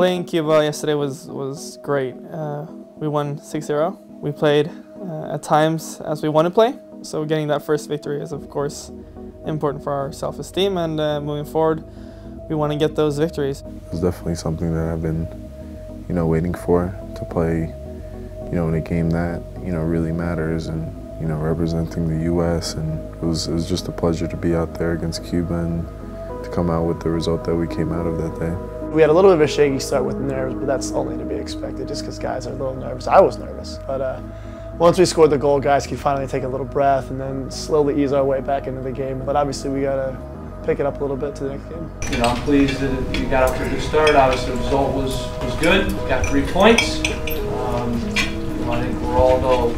Playing Cuba yesterday was great. We won 6-0. We played at times as we want to play, so getting that first victory is of course important for our self-esteem, and moving forward we want to get those victories. It's definitely something that I've been waiting for, to play in a game that really matters, and representing the U.S. and it was just a pleasure to be out there against Cuba and to come out with the result that we came out of that day. We had a little bit of a shaky start with nerves, but that's only to be expected just because guys are a little nervous. I was nervous, but once we scored the goal, guys could finally take a little breath and then slowly ease our way back into the game. But obviously we got to pick it up a little bit to the next game. I'm pleased that you got off to a good start. Obviously the result was good. Got 3 points. I think we're all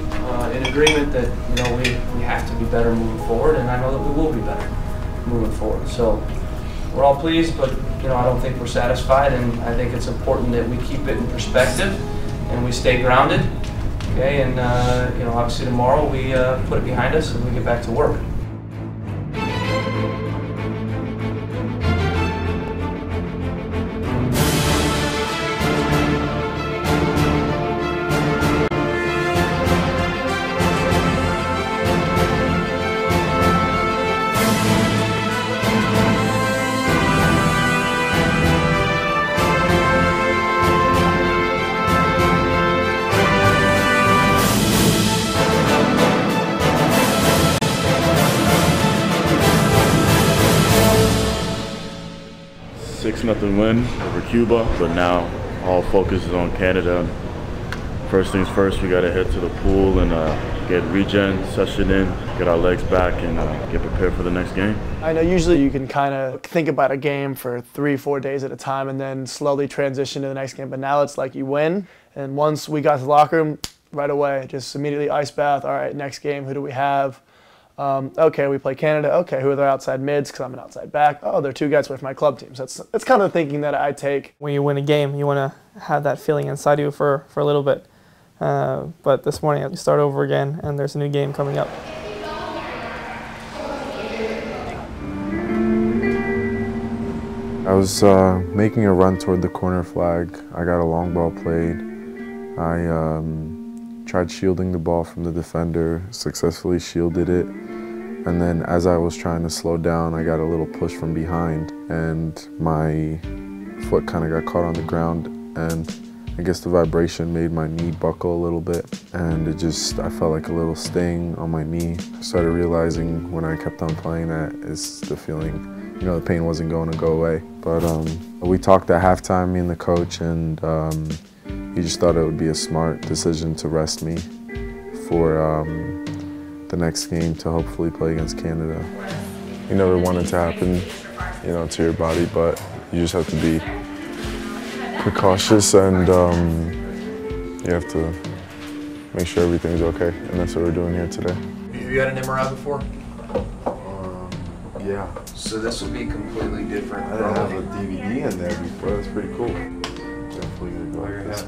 in agreement that we have to be better moving forward, and I know that we will be better moving forward. So we're all pleased, but I don't think we're satisfied, and I think it's important that we keep it in perspective and we stay grounded. Okay, and obviously tomorrow we put it behind us and we get back to work. 6-0 win over Cuba, but now all focus is on Canada. First things first, we got to head to the pool and get regen session in, get our legs back, and get prepared for the next game. I know usually you can kind of think about a game for 3-4 days at a time and then slowly transition to the next game, but now it's like you win, and once we got to the locker room, right away, just immediately ice bath. All right, next game, who do we have? Okay, we play Canada. Okay, who are their outside mids? Because I'm an outside back. Oh, they're 2 guys with my club teams. That's kind of the thinking that I take. When you win a game, you want to have that feeling inside you for a little bit. But this morning, you start over again, and there's a new game coming up. I was making a run toward the corner flag. I got a long ball played. I tried shielding the ball from the defender, successfully shielded it, and then as I was trying to slow down, I got a little push from behind, and my foot kind of got caught on the ground, and I guess the vibration made my knee buckle a little bit, and I felt like a little sting on my knee. I started realizing when I kept on playing that is the feeling, the pain wasn't going to go away. But we talked at halftime, me and the coach, and he just thought it would be a smart decision to rest me for the next game to hopefully play against Canada. You never want it to happen, to your body, but you just have to be precautious, and you have to make sure everything's okay, and that's what we're doing here today. Have you had an MRI before? Yeah. So this will be completely different. I didn't have a DVD in there before. That's pretty cool. Definitely gonna go like this.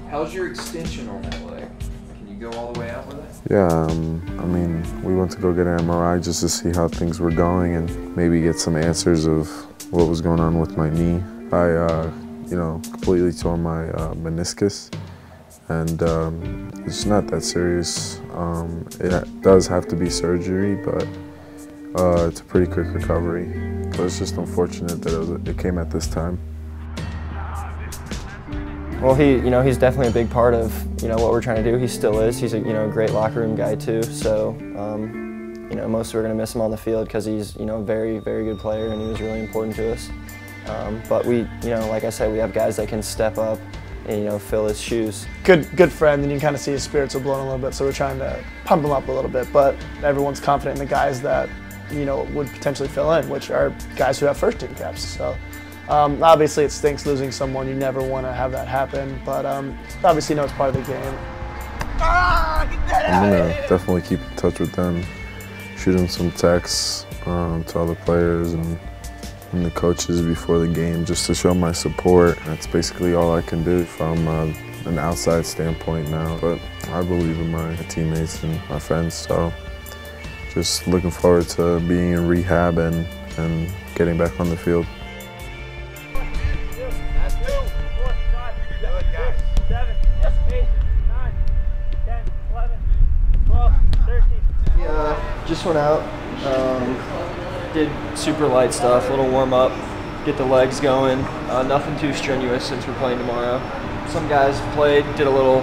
How's your extension on that leg? Can you go all the way out with it? Yeah, I mean, we went to go get an MRI just to see how things were going and maybe get some answers of what was going on with my knee. I, completely tore my meniscus, and it's not that serious. It does have to be surgery, but it's a pretty quick recovery. But it's just unfortunate that it came at this time. Well, he's definitely a big part of, what we're trying to do. He still is. He's a, great locker room guy too. So, most we're going to miss him on the field because he's, a very, very good player, and he was really important to us. But we, like I said, we have guys that can step up and, fill his shoes. Good friend, and you can kind of see his spirits are blowing a little bit, so we're trying to pump him up a little bit. But everyone's confident in the guys that, would potentially fill in, which are guys who have first-team caps. So. Obviously, it stinks losing someone. You never want to have that happen, but obviously, it's part of the game. I'm going to definitely keep in touch with them, shoot them some texts to all the players and the coaches before the game just to show my support. That's basically all I can do from an outside standpoint now, but I believe in my teammates and my friends, so just looking forward to being in rehab and getting back on the field. Just went out, did super light stuff, a little warm up, get the legs going. Nothing too strenuous since we're playing tomorrow. Some guys played, did a little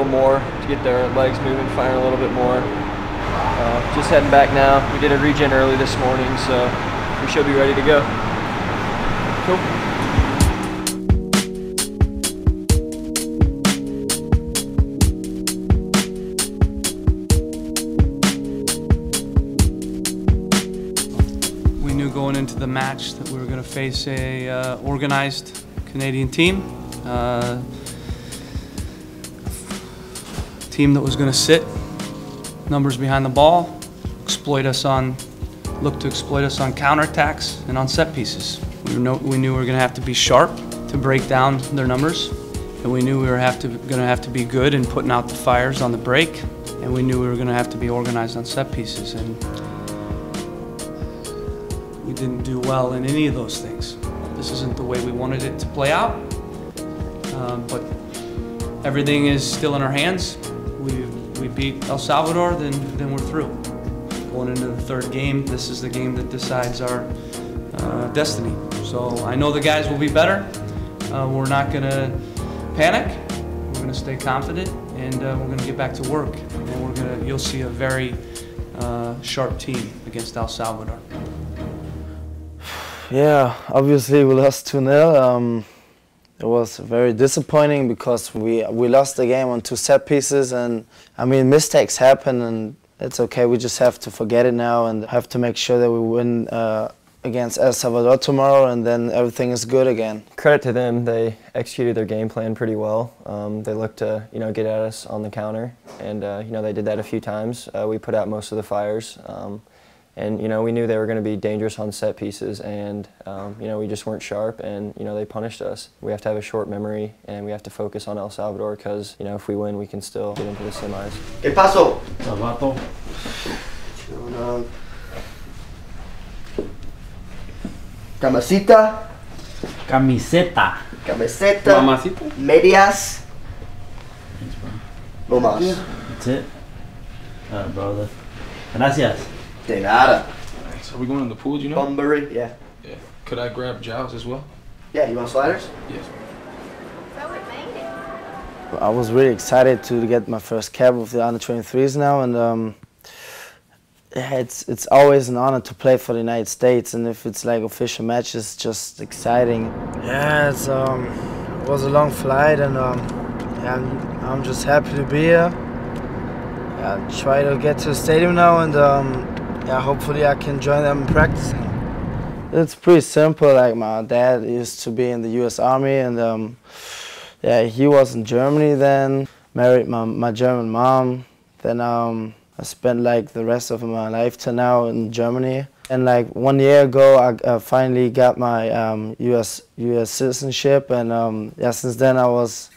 more to get their legs moving, firing a little bit more. Just heading back now. We did a regen early this morning, so we should be ready to go. Cool. We knew going into the match that we were going to face a organized Canadian team. Team that was going to sit numbers behind the ball, look to exploit us on counterattacks and on set pieces. We knew we were going to have to be sharp to break down their numbers, and we knew we were going to have to be good in putting out the fires on the break, and we knew we were going to have to be organized on set pieces. And we didn't do well in any of those things. This isn't the way we wanted it to play out, but everything is still in our hands. We beat El Salvador, then we're through. Going into the third game, this is the game that decides our destiny. So I know the guys will be better. We're not going to panic. We're going to stay confident, and we're going to get back to work. And you'll see a very sharp team against El Salvador. Yeah, obviously we lost 2-0. It was very disappointing because we lost the game on 2 set pieces, and I mean, mistakes happen and it's okay. We just have to forget it now and have to make sure that we win against El Salvador tomorrow, and then everything is good again. Credit to them, they executed their game plan pretty well. They looked to get at us on the counter, and they did that a few times. We put out most of the fires. And we knew they were going to be dangerous on set pieces, and we just weren't sharp, and they punished us. We have to have a short memory, and we have to focus on El Salvador because if we win, we can still get into the semis. ¿Qué pasó? Salvador. Camiseta. Camiseta. Camiseta. Mamacita. Medias. Thanks, bro. No más. That's it. Brother. Gracias. De nada. So we going in the pool, do you know? Bunbury, yeah. Yeah. Could I grab Giles as well? Yeah, you want sliders? Yes. I was really excited to get my first cap with the under-23s now, and it's always an honor to play for the United States, and if it's like official match, it's just exciting. Yeah, it was a long flight, and I'm just happy to be here. I try to get to the stadium now, and hopefully I can join them in practicing. It's pretty simple. Like, my dad used to be in the U.S. Army, and he was in Germany then. Married my German mom. Then I spent like the rest of my life till now in Germany. And like 1 year ago, I finally got my U.S. citizenship, and since then I was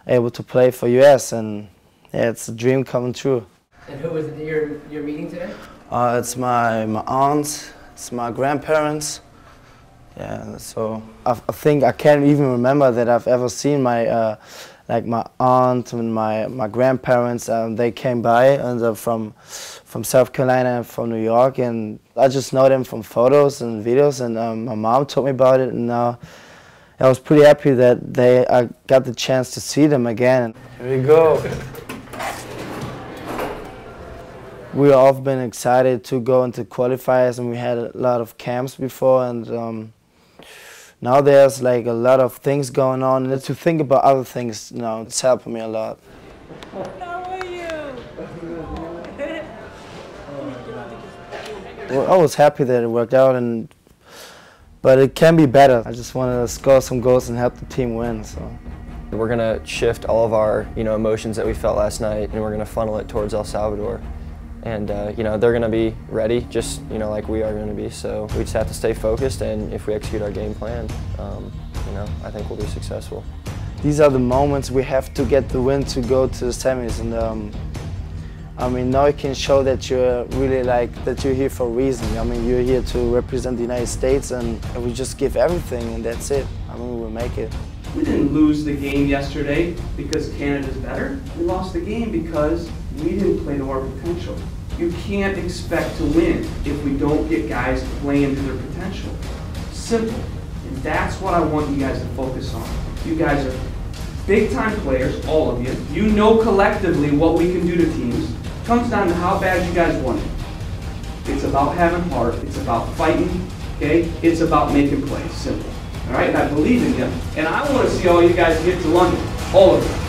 able to play for U.S. and it's a dream coming true. And who was it that you're meeting today? It's my aunt, it's my grandparents. Yeah, so I think I can't even remember that I've ever seen my my aunt and my grandparents. They came by, and from South Carolina and from New York, and I just know them from photos and videos. And my mom told me about it, and I was pretty happy that I got the chance to see them again. Here we go. We all have been excited to go into qualifiers, and we had a lot of camps before, and now there's like a lot of things going on, and to think about other things now, it's helping me a lot. How are you? Well, I was happy that it worked out, but it can be better. I just want to score some goals and help the team win. So. We're going to shift all of our emotions that we felt last night, and we're going to funnel it towards El Salvador. And they're going to be ready, just like we are going to be. So we just have to stay focused, and if we execute our game plan, I think we'll be successful. These are the moments we have to get the win to go to the semis, and I mean, now you can show that you're really that you're here for a reason. I mean, you're here to represent the United States, and we just give everything, and that's it. I mean, we'll make it. We didn't lose the game yesterday because Canada's better. We lost the game because we didn't play to our potential. You can't expect to win if we don't get guys playing to their potential. Simple. And that's what I want you guys to focus on. You guys are big-time players, all of you. You know collectively what we can do to teams. It comes down to how bad you guys want it. It's about having heart. It's about fighting. Okay? It's about making plays. Simple. All right? And I believe in you. And I want to see all you guys get to London. All of you.